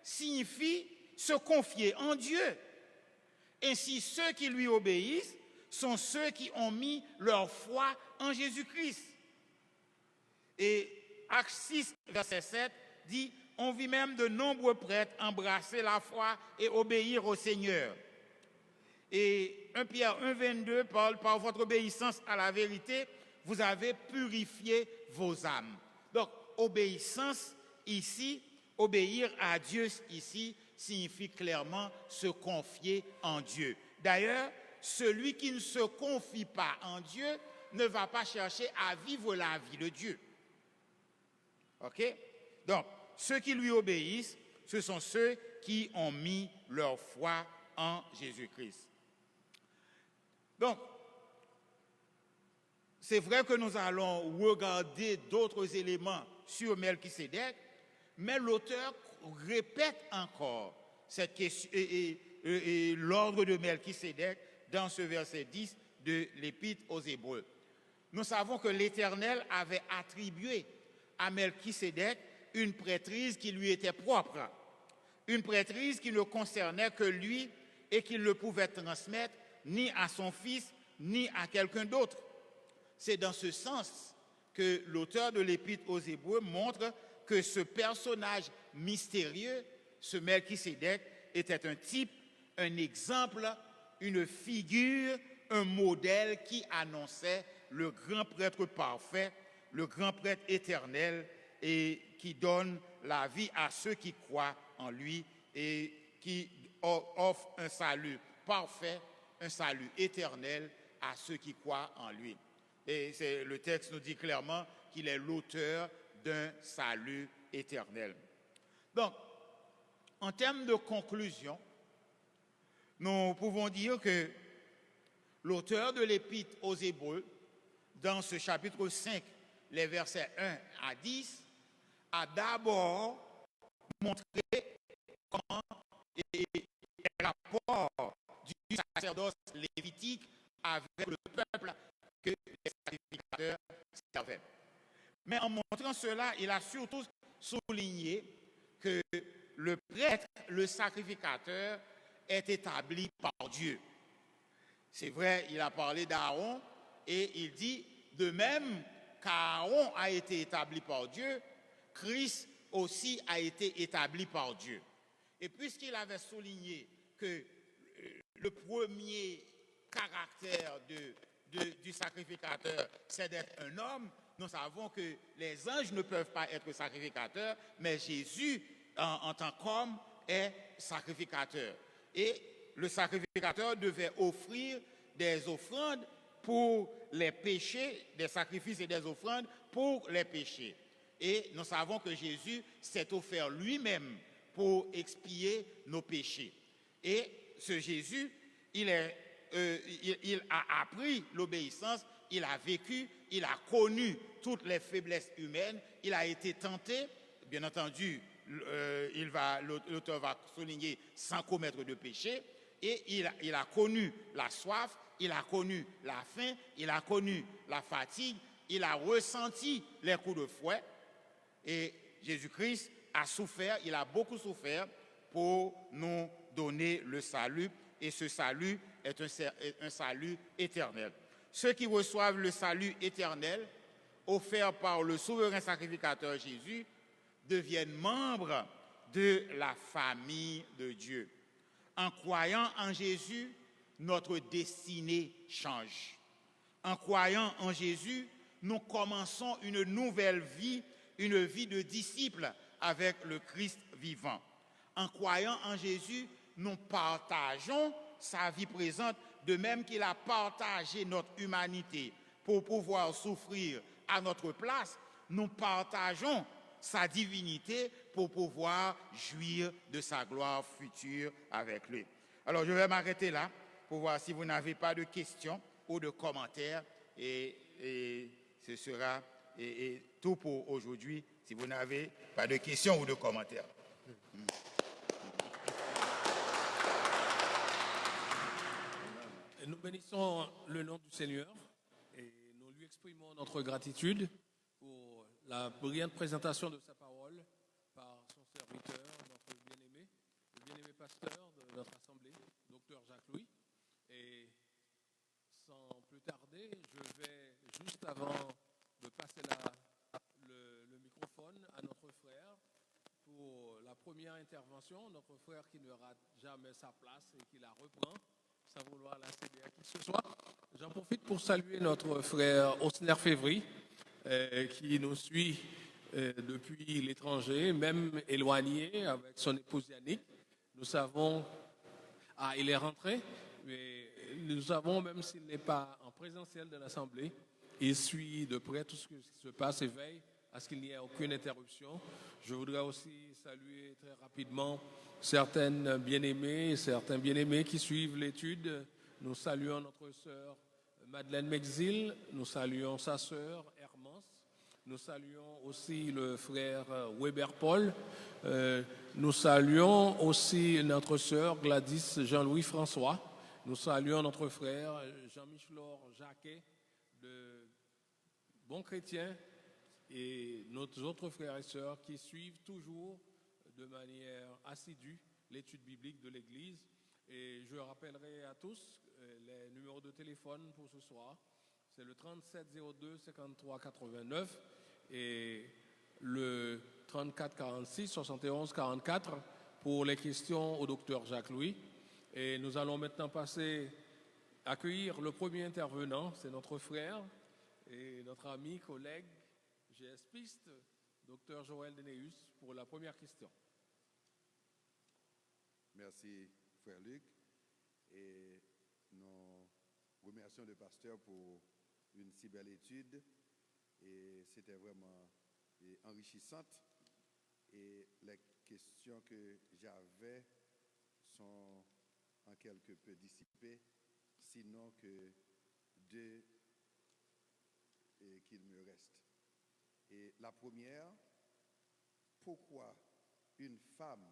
signifie se confier en Dieu. Ainsi, ceux qui lui obéissent sont ceux qui ont mis leur foi en Jésus-Christ. Et Actes 6, verset 7 dit « On vit même de nombreux prêtres embrasser la foi et obéir au Seigneur. » Et 1 Pierre 1, 22 parle « Par votre obéissance à la vérité, vous avez purifié vos âmes. » Donc, obéissance ici, obéir à Dieu ici, signifie clairement se confier en Dieu. D'ailleurs, celui qui ne se confie pas en Dieu ne va pas chercher à vivre la vie de Dieu. OK? Donc, ceux qui lui obéissent, ce sont ceux qui ont mis leur foi en Jésus-Christ. Donc, c'est vrai que nous allons regarder d'autres éléments sur Melchisédek, mais l'auteur répète encore cette question et l'ordre de Melchisédek dans ce verset 10 de l'Épître aux Hébreux. Nous savons que l'Éternel avait attribué à Melchisédek une prêtrise qui lui était propre, une prêtrise qui ne concernait que lui et qu'il ne pouvait transmettre ni à son fils ni à quelqu'un d'autre. C'est dans ce sens que l'auteur de l'Épître aux Hébreux montre que ce personnage mystérieux, ce Melchisédek, était un type, un exemple, une figure, un modèle qui annonçait le grand prêtre parfait, le grand prêtre éternel et qui donne la vie à ceux qui croient en lui et qui offre un salut parfait, un salut éternel à ceux qui croient en lui. Et le texte nous dit clairement qu'il est l'auteur d'un salut éternel. Donc, en termes de conclusion, nous pouvons dire que l'auteur de l'Épître aux Hébreux, dans ce chapitre 5, les versets 1 à 10, a d'abord montré comment est le rapport du sacerdoce lévitique avec le peuple que les sacrificateurs servaient. Mais en montrant cela, il a surtout souligné que le prêtre, le sacrificateur, est établi par Dieu. C'est vrai, il a parlé d'Aaron et il dit, de même qu'Aaron a été établi par Dieu, Christ aussi a été établi par Dieu. Et puisqu'il avait souligné que le premier caractère du sacrificateur, c'est d'être un homme, nous savons que les anges ne peuvent pas être sacrificateurs, mais Jésus, en tant qu'homme, est sacrificateur. Et le sacrificateur devait offrir des offrandes pour les péchés, des sacrifices et des offrandes pour les péchés. Et nous savons que Jésus s'est offert lui-même pour expier nos péchés. Et ce Jésus, il a appris l'obéissance, il a vécu, il a connu toutes les faiblesses humaines, il a été tenté, bien entendu, l'auteur va souligner sans commettre de péché, et il a connu la soif, il a connu la faim, il a connu la fatigue, il a ressenti les coups de fouet, et Jésus-Christ a souffert, il a beaucoup souffert pour nous donner le salut, et ce salut est un salut éternel. Ceux qui reçoivent le salut éternel offert par le souverain sacrificateur Jésus deviennent membres de la famille de Dieu. En croyant en Jésus, notre destinée change. En croyant en Jésus, nous commençons une nouvelle vie, une vie de disciples avec le Christ vivant. En croyant en Jésus, nous partageons sa vie présente, de même qu'il a partagé notre humanité pour pouvoir souffrir à notre place, nous partageons sa divinité pour pouvoir jouir de sa gloire future avec lui. Alors je vais m'arrêter là pour voir si vous n'avez pas de questions ou de commentaires et ce sera tout pour aujourd'hui si vous n'avez pas de questions ou de commentaires. Nous bénissons le nom du Seigneur et nous lui exprimons notre gratitude pour la brillante présentation de sa parole par son serviteur, notre bien-aimé pasteur de notre assemblée, docteur Jacques Louis. Et sans plus tarder, je vais, juste avant de passer le microphone à notre frère pour la première intervention, notre frère qui ne rate jamais sa place et qui la reprend, sans vouloir la céder à qui que ce soit. J'en profite pour saluer notre frère Osner Févry, qui nous suit depuis l'étranger, même éloigné avec son épouse Yannick. Nous savons, il est rentré, mais nous savons, même s'il n'est pas en présentiel de l'Assemblée, il suit de près tout ce qui se passe et veille à ce qu'il n'y ait aucune interruption. Je voudrais aussi saluer très rapidement certains bien-aimés qui suivent l'étude. Nous saluons notre sœur Madeleine Mexil, nous saluons sa sœur Hermance, nous saluons aussi le frère Weber Paul, nous saluons aussi notre sœur Gladys Jean-Louis François, nous saluons notre frère Jean-Michel Jacquet de Bon Chrétien et nos autres frères et sœurs qui suivent toujours de manière assidue l'étude biblique de l'Église. Et je rappellerai à tous les numéros de téléphone pour ce soir. C'est le 3702 53 89 et le 34 46 71 44 pour les questions au docteur Jacques Louis. Et nous allons maintenant accueillir le premier intervenant, c'est notre frère et notre ami, collègue, GS-Piste, docteur Joël Deneus, pour la première question. Merci, frère Luc. Et nous remercions le pasteur pour une si belle étude. Et c'était vraiment enrichissante. Et les questions que j'avais sont en quelque peu dissipées, sinon que deux qu'il me reste. Et la première, pourquoi une femme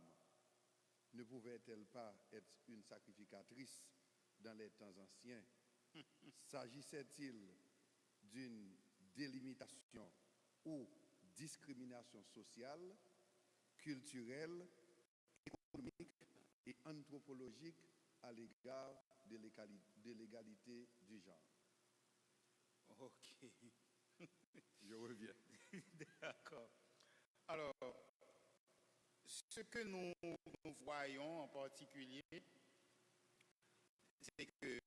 ne pouvait-elle pas être une sacrificatrice dans les temps anciens? S'agissait-il d'une délimitation ou discrimination sociale, culturelle, économique et anthropologique à l'égard de l'égalité du genre? Ok. Je reviens. D'accord. Alors, ce que nous voyons en particulier, c'est que,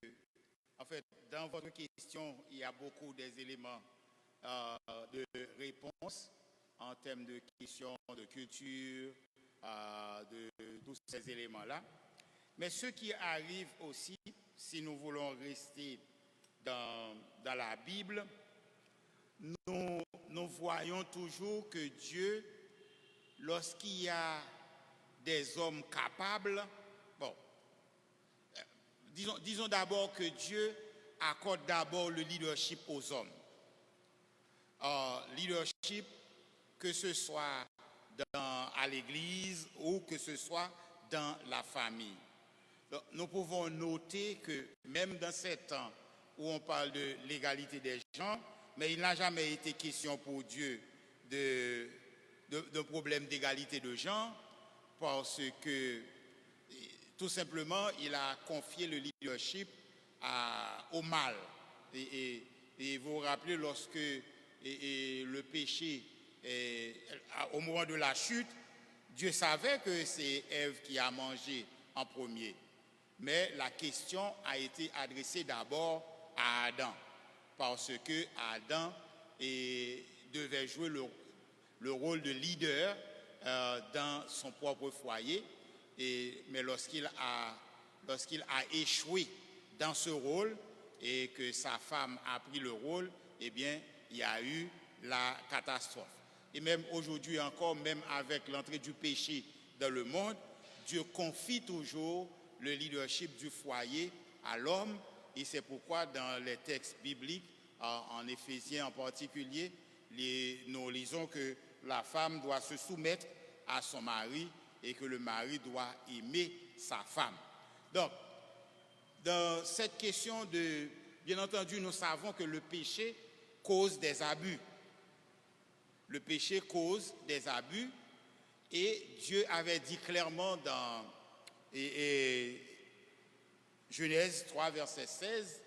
en fait, dans votre question, il y a beaucoup des éléments de réponse en termes de questions de culture, de tous ces éléments-là. Mais ce qui arrive aussi, si nous voulons rester dans la Bible, nous voyons toujours que Dieu, lorsqu'il y a des hommes capables, disons d'abord que Dieu accorde d'abord le leadership aux hommes. Leadership, que ce soit à l'église ou que ce soit dans la famille. Donc, nous pouvons noter que même dans ces temps où on parle de l'égalité des genres, mais il n'a jamais été question pour Dieu de problème d'égalité de genre, parce que tout simplement il a confié le leadership au mal. Et vous vous rappelez lorsque le péché, au moment de la chute, Dieu savait que c'est Ève qui a mangé en premier. Mais la question a été adressée d'abord à Adam, parce que Adam devait jouer le rôle de leader dans son propre foyer. Mais lorsqu'il a échoué dans ce rôle et que sa femme a pris le rôle, eh bien, il y a eu la catastrophe. Et même aujourd'hui encore, même avec l'entrée du péché dans le monde, Dieu confie toujours le leadership du foyer à l'homme. Et c'est pourquoi dans les textes bibliques, en Éphésiens en particulier, nous lisons que la femme doit se soumettre à son mari et que le mari doit aimer sa femme. Donc, dans cette question bien entendu, nous savons que le péché cause des abus. Le péché cause des abus et Dieu avait dit clairement et Genèse 3, verset 16,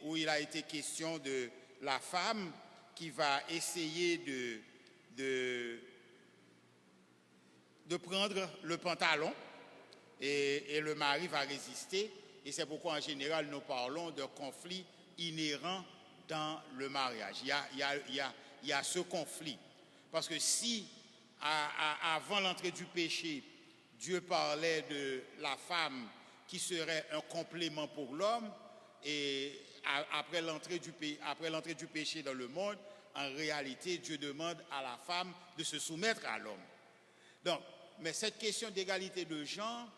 où il a été question de la femme qui va essayer de prendre le pantalon et le mari va résister. Et c'est pourquoi en général nous parlons de conflits inhérents dans le mariage. Il y a ce conflit. Parce que si avant l'entrée du péché, Dieu parlait de la femme qui serait un complément pour l'homme, et après l'entrée du péché dans le monde, en réalité, Dieu demande à la femme de se soumettre à l'homme. Donc, mais cette question d'égalité de genre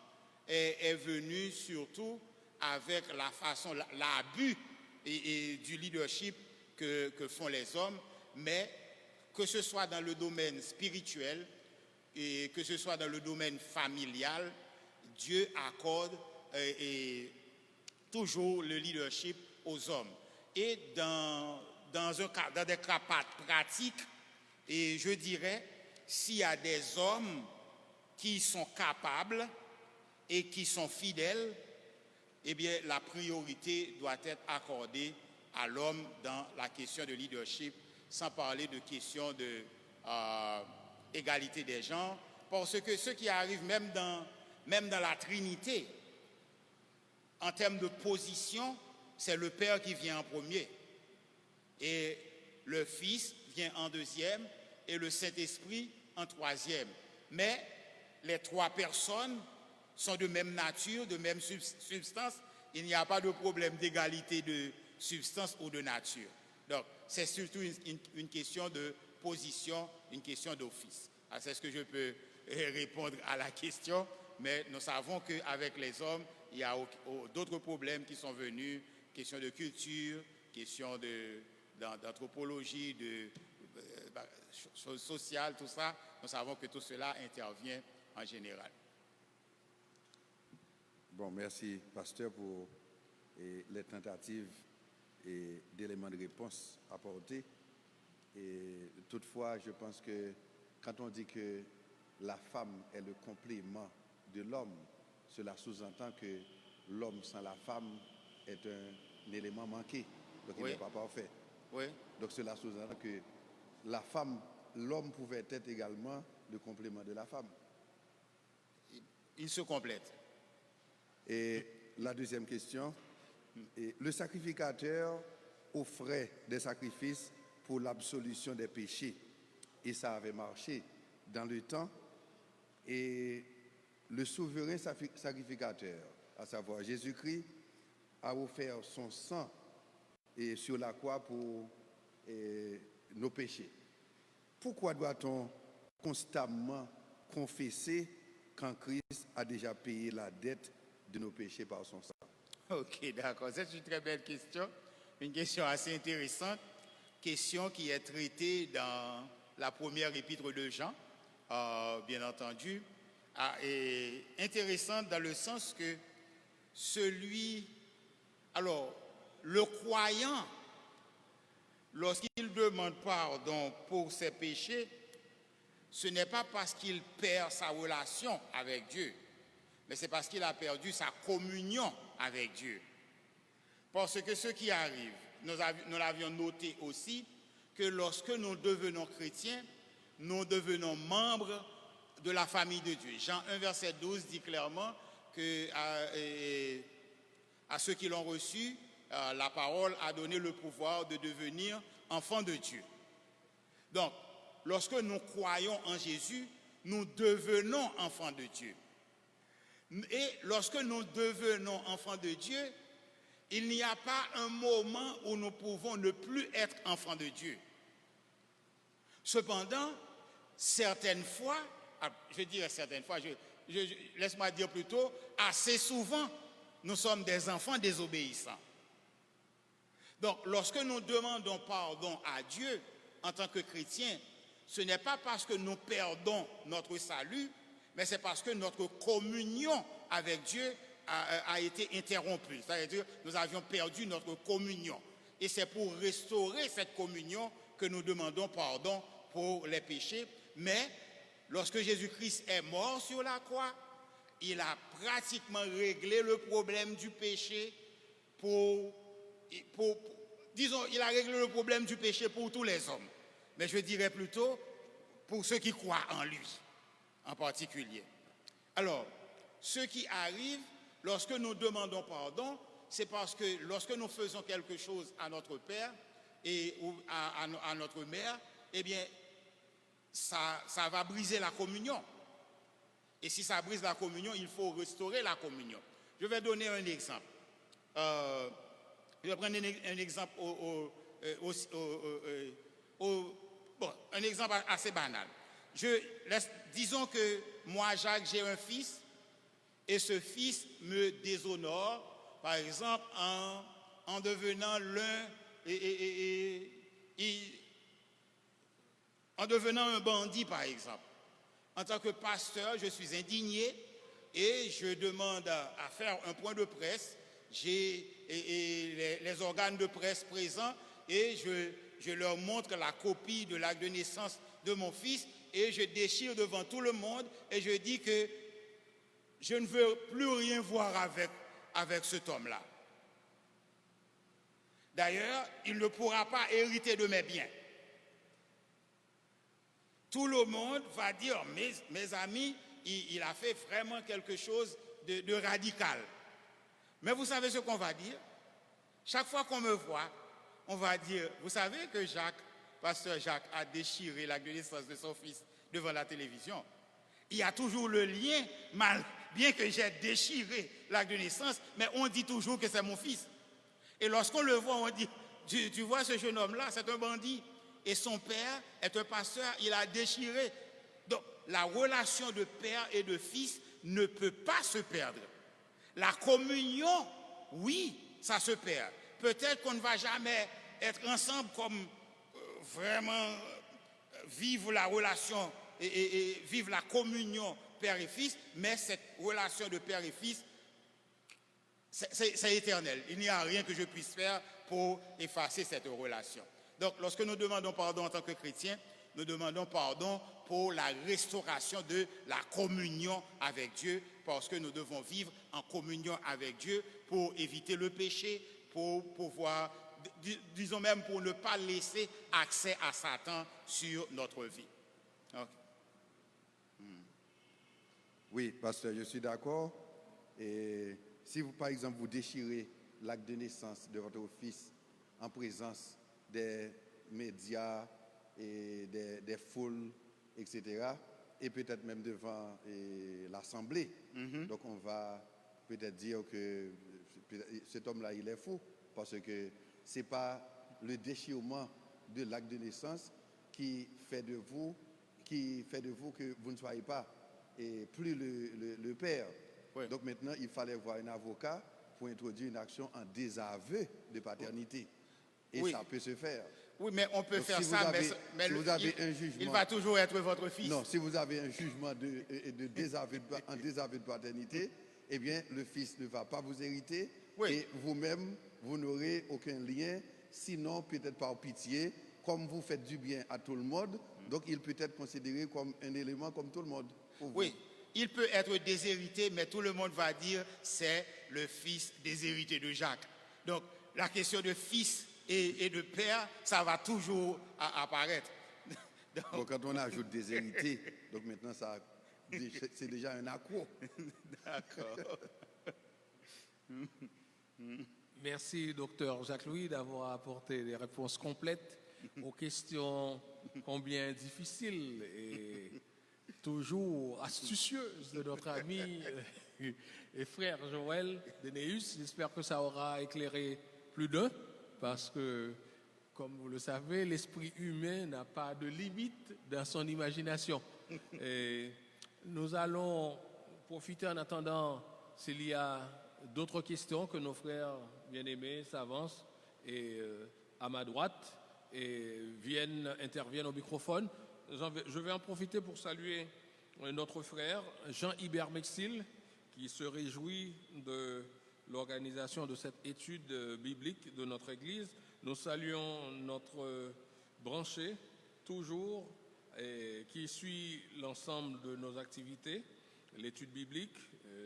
est venue surtout avec la façon, l'abus et du leadership que font les hommes, mais que ce soit dans le domaine spirituel et que ce soit dans le domaine familial, Dieu accorde toujours le leadership aux hommes. Et dans des cas pratiques, et je dirais, s'il y a des hommes qui sont capables et qui sont fidèles, eh bien, la priorité doit être accordée à l'homme dans la question de leadership, sans parler de question d'égalité des genres, parce que ce qui arrive même dans la Trinité, en termes de position, c'est le Père qui vient en premier, et le Fils vient en deuxième, et le Saint-Esprit en troisième. Mais les trois personnes sont de même nature, de même substance. Il n'y a pas de problème d'égalité de substance ou de nature. Donc, c'est surtout une question de position, une question d'office. C'est ce que je peux répondre à la question, mais nous savons qu'avec les hommes, il y a d'autres problèmes qui sont venus, question de culture, question d'anthropologie, de choses sociales, tout ça. Nous savons que tout cela intervient en général. Bon, merci, pasteur, pour les tentatives et d'éléments de réponse apportés. Et toutefois, je pense que quand on dit que la femme est le complément de l'homme, cela sous-entend que l'homme sans la femme est un élément manqué, donc il n'est pas parfait. Oui. Donc cela sous-entend que l'homme pouvait être également le complément de la femme. Il se complète. Et la deuxième question, le sacrificateur offrait des sacrifices pour l'absolution des péchés. Et ça avait marché dans le temps. Et le souverain sacrificateur, à savoir Jésus-Christ, a offert son sang sur la croix pour nos péchés. Pourquoi doit-on constamment confesser quand Christ a déjà payé la dette de nos péchés par son sang? Ok, d'accord. C'est une très belle question. Une question assez intéressante. Question qui est traitée dans la première épître de Jean, bien entendu. Et intéressante dans le sens que le croyant, lorsqu'il demande pardon pour ses péchés, ce n'est pas parce qu'il perd sa relation avec Dieu, mais c'est parce qu'il a perdu sa communion avec Dieu. Parce que ce qui arrive, nous l'avions noté aussi, que lorsque nous devenons chrétiens, nous devenons membres de la famille de Dieu. Jean 1, verset 12 dit clairement que à ceux qui l'ont reçu, la parole a donné le pouvoir de devenir enfants de Dieu. Donc, lorsque nous croyons en Jésus, nous devenons enfants de Dieu. Et lorsque nous devenons enfants de Dieu, il n'y a pas un moment où nous pouvons ne plus être enfants de Dieu. Cependant, certaines fois, laisse-moi dire plutôt, assez souvent, nous sommes des enfants désobéissants. Donc, lorsque nous demandons pardon à Dieu en tant que chrétiens, ce n'est pas parce que nous perdons notre salut, mais c'est parce que notre communion avec Dieu a été interrompue. C'est-à-dire que nous avions perdu notre communion. Et c'est pour restaurer cette communion que nous demandons pardon pour les péchés. Mais lorsque Jésus-Christ est mort sur la croix, il a pratiquement réglé le problème du péché disons, il a réglé le problème du péché pour tous les hommes. Mais je dirais plutôt pour ceux qui croient en lui, en particulier. Alors, ce qui arrive, lorsque nous demandons pardon, c'est parce que lorsque nous faisons quelque chose à notre père ou à notre mère, eh bien, ça va briser la communion. Et si ça brise la communion, il faut restaurer la communion. Je vais donner un exemple. Je vais prendre un exemple un exemple assez banal. Disons que moi, Jacques, j'ai un fils, et ce fils me déshonore, par exemple, en devenant en devenant un bandit, par exemple. En tant que pasteur, je suis indigné et je demande à faire un point de presse. J'ai les organes de presse présents et je leur montre la copie de l'acte de naissance de mon fils et je déchire devant tout le monde et je dis que je ne veux plus rien voir avec cet homme-là. D'ailleurs, il ne pourra pas hériter de mes biens. Tout le monde va dire, mes amis, il a fait vraiment quelque chose de radical. Mais vous savez ce qu'on va dire? Chaque fois qu'on me voit, on va dire, vous savez que pasteur Jacques a déchiré l'acte de naissance de son fils devant la télévision. Il y a toujours le lien, bien que j'ai déchiré l'acte de naissance, mais on dit toujours que c'est mon fils. Et lorsqu'on le voit, on dit, tu vois ce jeune homme-là, c'est un bandit. Et son père est un pasteur, il a déchiré. Donc, la relation de père et de fils ne peut pas se perdre. La communion, oui, ça se perd. Peut-être qu'on ne va jamais être ensemble comme vraiment vivre la relation et vivre la communion père et fils, mais cette relation de père et fils, c'est éternel. Il n'y a rien que je puisse faire pour effacer cette relation. Donc, lorsque nous demandons pardon en tant que chrétiens, nous demandons pardon pour la restauration de la communion avec Dieu, parce que nous devons vivre en communion avec Dieu pour éviter le péché, pour pouvoir, disons même pour ne pas laisser accès à Satan sur notre vie. Okay. Oui, pasteur, je suis d'accord. Et si vous, par exemple, vous déchirez l'acte de naissance de votre fils en présence des médias et des foules, etc., et peut-être même devant l'Assemblée. Donc on va peut-être dire que cet homme-là, il est fou, parce que ce n'est pas le déchirement de l'acte de naissance qui fait de vous que vous ne soyez pas et plus le père. Oui. Donc maintenant, il fallait voir un avocat pour introduire une action en désaveu de paternité. Et oui, ça peut se faire. Oui, mais on peut donc, faire si ça, mais si vous avez un jugement, il va toujours être votre fils. Non, si vous avez un jugement de désaveu de paternité, eh bien, le fils ne va pas vous hériter. Oui. Et vous-même, vous n'aurez aucun lien, sinon peut-être par pitié, comme vous faites du bien à tout le monde, donc il peut être considéré comme un élément comme tout le monde. Oui, il peut être déshérité, mais tout le monde va dire c'est le fils déshérité de Jacques. Donc, la question de fils et de père, ça va toujours apparaître. Donc, quand on ajoute déshérité, donc maintenant c'est déjà un accro. D'accord. Merci, docteur Jacques-Louis, d'avoir apporté des réponses complètes aux questions combien difficiles et toujours astucieuses de notre ami et frère Joël Dénéus. J'espère que ça aura éclairé plus d'un, parce que, comme vous le savez, l'esprit humain n'a pas de limite dans son imagination. Et nous allons profiter en attendant s'il y a d'autres questions que nos frères bien-aimés s'avancent et à ma droite et interviennent au microphone. Je vais en profiter pour saluer notre frère Jean-Hubert Mexil, qui se réjouit de l'organisation de cette étude biblique de notre Église. Nous saluons notre branché, toujours, qui suit l'ensemble de nos activités. l'étude biblique,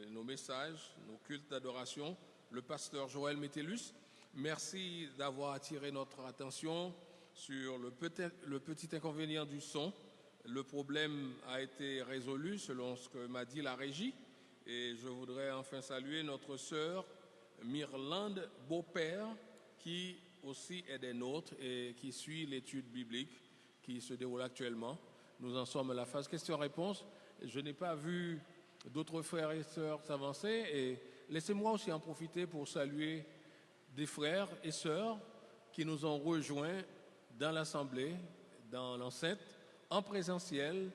nos messages, nos cultes d'adoration, le pasteur Joël Métellus. Merci d'avoir attiré notre attention sur le petit inconvénient du son. Le problème a été résolu selon ce que m'a dit la régie. Et je voudrais enfin saluer notre sœur Myrlande Beaupère, qui aussi est des nôtres et qui suit l'étude biblique qui se déroule actuellement. Nous en sommes à la phase questions-réponses. Je n'ai pas vu d'autres frères et sœurs s'avancer et laissez-moi aussi en profiter pour saluer des frères et sœurs qui nous ont rejoints dans l'assemblée, dans l'enceinte, en présentiel.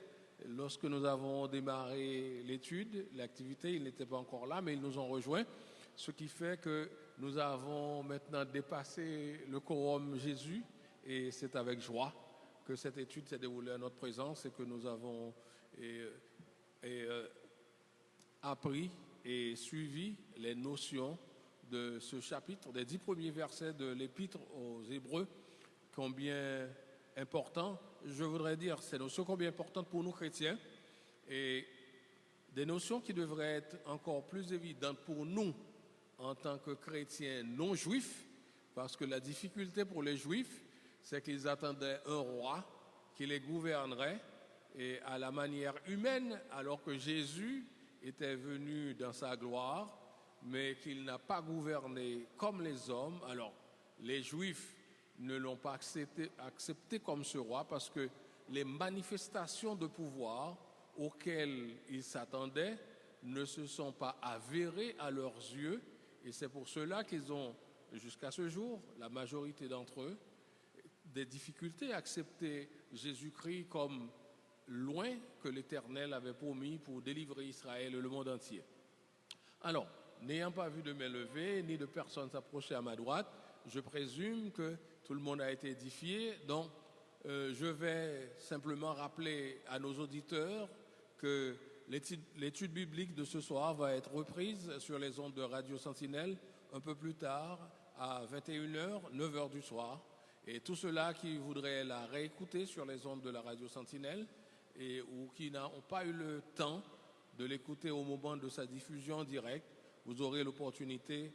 Lorsque nous avons démarré l'étude, l'activité, ils n'étaient pas encore là, mais ils nous ont rejoints, ce qui fait que nous avons maintenant dépassé le quorum Jésus et c'est avec joie que cette étude s'est déroulée à notre présence et que nous avons appris et suivi les notions de ce chapitre, des 10 premiers versets de l'Épître aux Hébreux, combien important, je voudrais dire, ces notions combien importantes pour nous chrétiens et des notions qui devraient être encore plus évidentes pour nous en tant que chrétiens non juifs, parce que la difficulté pour les juifs, c'est qu'ils attendaient un roi qui les gouvernerait et à la manière humaine, alors que Jésus était venu dans sa gloire, mais qu'il n'a pas gouverné comme les hommes. Alors, les Juifs ne l'ont pas accepté comme ce roi parce que les manifestations de pouvoir auxquelles ils s'attendaient ne se sont pas avérées à leurs yeux. Et c'est pour cela qu'ils ont, jusqu'à ce jour, la majorité d'entre eux, des difficultés à accepter Jésus-Christ comme loin que l'Éternel avait promis pour délivrer Israël et le monde entier. Alors, n'ayant pas vu de main levée, ni de personne s'approcher à ma droite, je présume que tout le monde a été édifié. Donc, je vais simplement rappeler à nos auditeurs que l'étude biblique de ce soir va être reprise sur les ondes de Radio Sentinelle un peu plus tard, à 21h, 9h du soir. Et tous ceux-là qui voudraient la réécouter sur les ondes de la Radio Sentinelle ou qui n'ont pas eu le temps de l'écouter au moment de sa diffusion en direct, vous aurez l'opportunité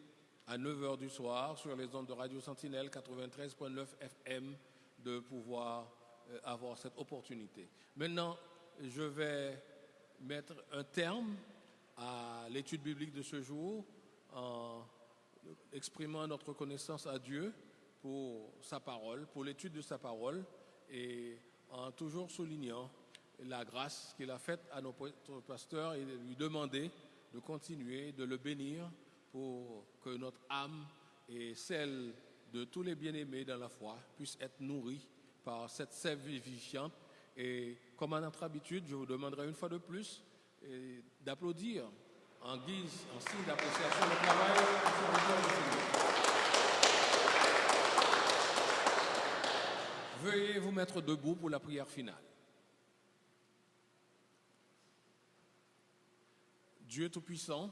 à 9h du soir sur les ondes de Radio Sentinelle 93.9 FM de pouvoir avoir cette opportunité. Maintenant, je vais mettre un terme à l'étude biblique de ce jour en exprimant notre reconnaissance à Dieu pour sa parole, pour l'étude de sa parole et en toujours soulignant la grâce qu'il a faite à notre pasteur et de lui demander de continuer, de le bénir pour que notre âme et celle de tous les bien-aimés dans la foi puissent être nourries par cette sève vivifiante. Et comme à notre habitude, je vous demanderai une fois de plus d'applaudir en signe d'appréciation le travail du serviteur du Seigneur. Veuillez vous mettre debout pour la prière finale. Dieu Tout-Puissant,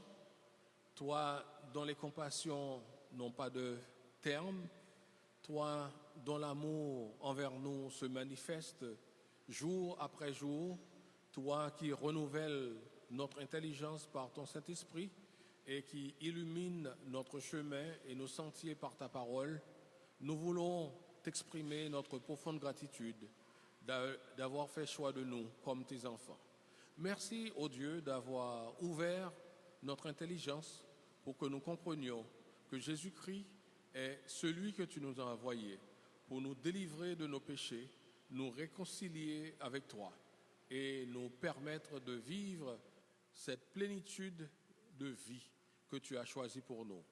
toi dont les compassions n'ont pas de terme, toi dont l'amour envers nous se manifeste jour après jour, toi qui renouvelles notre intelligence par ton Saint-Esprit et qui illumine notre chemin et nos sentiers par ta parole, nous voulons t'exprimer notre profonde gratitude d'avoir fait choix de nous comme tes enfants. Merci, ô Dieu, d'avoir ouvert notre intelligence pour que nous comprenions que Jésus-Christ est celui que tu nous as envoyé pour nous délivrer de nos péchés, nous réconcilier avec toi et nous permettre de vivre cette plénitude de vie que tu as choisie pour nous.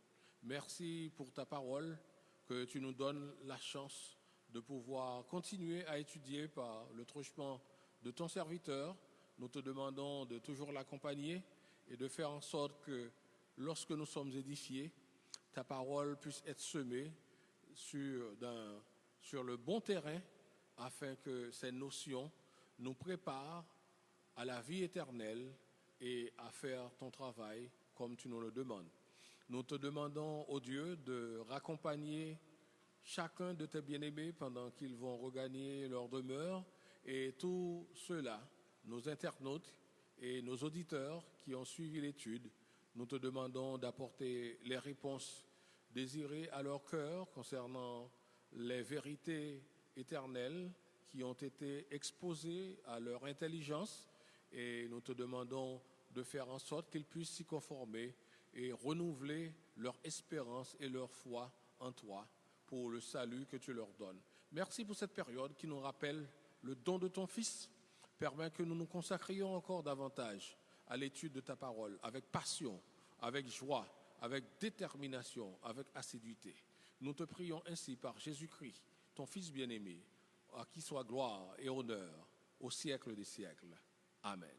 Merci pour ta parole que tu nous donnes la chance de pouvoir continuer à étudier par le truchement de ton serviteur. Nous te demandons de toujours l'accompagner et de faire en sorte que lorsque nous sommes édifiés, ta parole puisse être semée sur le bon terrain afin que ces notions nous préparent à la vie éternelle et à faire ton travail comme tu nous le demandes. Nous te demandons, ô Dieu, de raccompagner chacun de tes bien-aimés pendant qu'ils vont regagner leur demeure et tous ceux-là, nos internautes et nos auditeurs qui ont suivi l'étude. Nous te demandons d'apporter les réponses désirées à leur cœur concernant les vérités éternelles qui ont été exposées à leur intelligence, et nous te demandons de faire en sorte qu'ils puissent s'y conformer et renouveler leur espérance et leur foi en toi pour le salut que tu leur donnes. Merci pour cette période qui nous rappelle le don de ton Fils. Permets que nous nous consacrions encore davantage à l'étude de ta parole, avec passion, avec joie, avec détermination, avec assiduité. Nous te prions ainsi par Jésus-Christ, ton Fils bien-aimé, à qui soit gloire et honneur au siècle des siècles. Amen.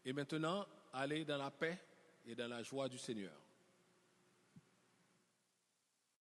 Et maintenant, allez dans la paix et dans la joie du Seigneur.